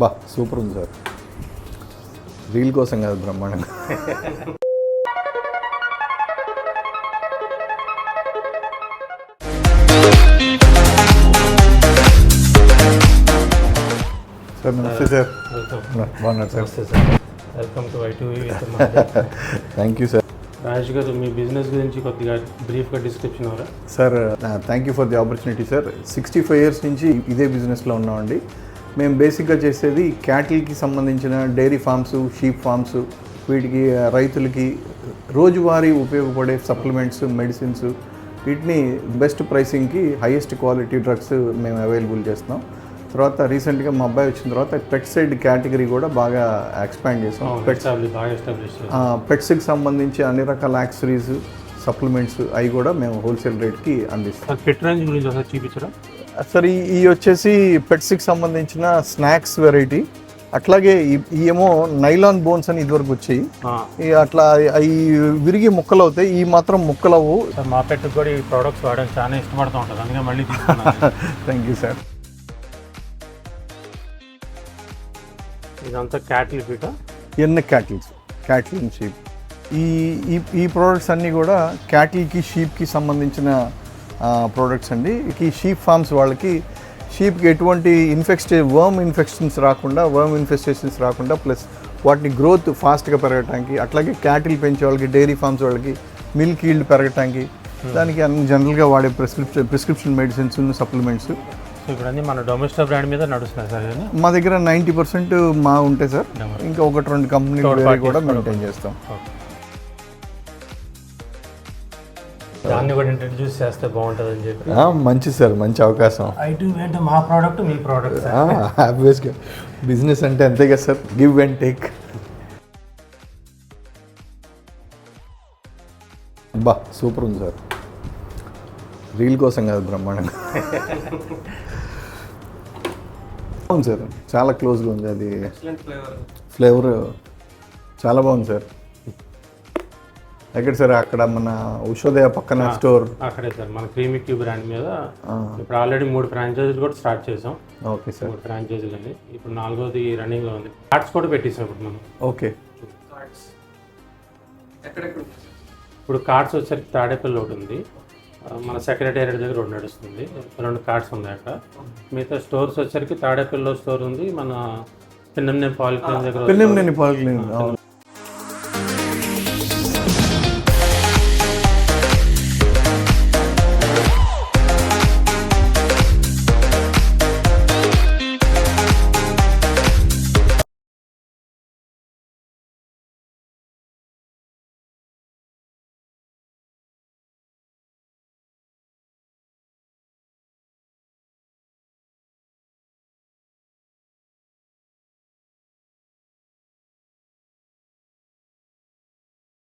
బా సూపర్ ఉంది sir. Reel కోసం కాదు, బ్రహ్మాండంగా. Sir namaste sir. బాగున్నారు sir. Welcome to I2V. Thank you sir. Rajesh గారు, మీ బిజినెస్ గురించి కొద్దిగా బ్రీఫ్గా డిస్క్రిప్షన్ అవరా? Sir thank you for the opportunity sir. 65 years నుంచి ఇదే బిజినెస్లో ఉన్నామండి. మేము బేసిక్గా చేసేది క్యాటిల్కి సంబంధించిన డైరీ ఫార్మ్స్, షీప్ ఫార్మ్స్, వీటికి రైతులకి రోజువారీ ఉపయోగపడే సప్లిమెంట్స్, మెడిసిన్స్, వీటిని బెస్ట్ ప్రైసింగ్కి హైయెస్ట్ క్వాలిటీ డ్రగ్స్ మేము అవైలబుల్ చేస్తున్నాం. తర్వాత రీసెంట్గా మా అబ్బాయి వచ్చిన తర్వాత పెట్ సైడ్ కేటగిరీ కూడా బాగా ఎక్స్పాండ్ చేసాం. పెట్స్కి సంబంధించి అన్ని రకాల యాక్సరీస్, సప్లిమెంట్స్ అవి కూడా మేము హోల్సేల్ రేట్కి అందిస్తాం. పెట్ రేంజ్ గురించి ఒకసారి చూపించరా సార్? ఈ వచ్చేసి పెట్స్కి సంబంధించిన స్నాక్స్ వెరైటీ. అట్లాగే ఏమో నైలాన్ బోన్స్ అని ఇదివరకు వచ్చాయి, అట్లా అవి విరిగి ముక్కలు అవుతాయి, ఈ మాత్రం ముక్కలు అవ్వు. మా పెట్టుకు కూడా ఈ ప్రోడక్ట్స్ వాడడానికి చాలా ఇష్టపడుతూ ఉంటుంది, అందుకే మళ్ళీ తీసుకున్నాను. Thank you sir. ఇదంతా క్యాటిల్ ఫీట, ఎన్ని క్యాటిల్ అండ్ షీప్. ఈ ప్రోడక్ట్స్ అన్నీ కూడా క్యాటిల్కి, షీప్కి సంబంధించిన ప్రోడక్ట్స్ అండి. ఈ షీప్ ఫార్మ్స్ వాళ్ళకి షీప్కి ఎటువంటి వర్మ్ ఇన్ఫెక్షన్స్ రాకుండా, ప్లస్ వాటిని గ్రోత్ ఫాస్ట్గా పెరగటానికి, అట్లాగే క్యాటిల్ పెంచే వాళ్ళకి, డైరీ ఫార్మ్స్ వాళ్ళకి మిల్క్ ఈల్డ్ పెరగటానికి, దానికి అన్ని జనరల్గా వాడే ప్రిస్క్రిప్షన్ మెడిసిన్స్, సప్లిమెంట్స్. ఇప్పుడు అన్నీ మన డొమెస్టిక్ బ్రాండ్ మీద నడుస్తున్నాయి సార్. మా దగ్గర 90% మా ఉంటాయి సార్. ఇంకా 1-2 కంపెనీలు కూడా మెయింటైన్ చేస్తాం. దాన్ని కూడా ఇంట్రడ్యూస్ చేస్తే బాగుంటుంది అని చెప్పి. మంచి సార్, మంచి అవకాశం. I2V అంటే మా ప్రోడక్ట్, మీ ప్రోడక్ట్. ఆబ్వియస్గా బిజినెస్ అంటే అంతే కదా సార్, గివ్ అండ్ టేక్. బా సూపర్ ఉంది సార్. రీల్ కోసం కాదు, బ్రహ్మాండంగా. అవును సార్, చాలా క్లోజ్గా ఉంది. అది ఫ్లేవర్ చాలా బాగుంది సార్. ఎక్కడ సార్? అక్కడ మన ఉషోదయ పక్కన స్టోర్ అక్కడే సార్, మన క్రీమీ క్యూ బ్రాండ్ మీద ఇప్పుడు ఆల్రెడీ 3 ఫ్రాంచైజీలు కూడా స్టార్ట్ చేసాం. Okay sir. 3 ఫ్రాంచైజీలు అండి. ఇప్పుడు 4వది రన్నింగ్లో ఉంది. కార్డ్స్ కూడా పెట్టేసాం ఇప్పుడు మనం. ఓకే. ఇప్పుడు కార్డ్స్ వచ్చేసరికి తాడేపల్లి ఒకటి ఉంది, మన సెక్రటేరియట్ దగ్గర 2 నడుస్తుంది, 2 కార్డ్స్ ఉన్నాయి అక్కడ. మిగతా స్టోర్స్ వచ్చేసరికి తాడేపల్లిలో స్టోర్ ఉంది, మన పిన్నెంనేని పాలిక్లినిక్ దగ్గర. పిన్నెంనేని పాలిక్లినిక్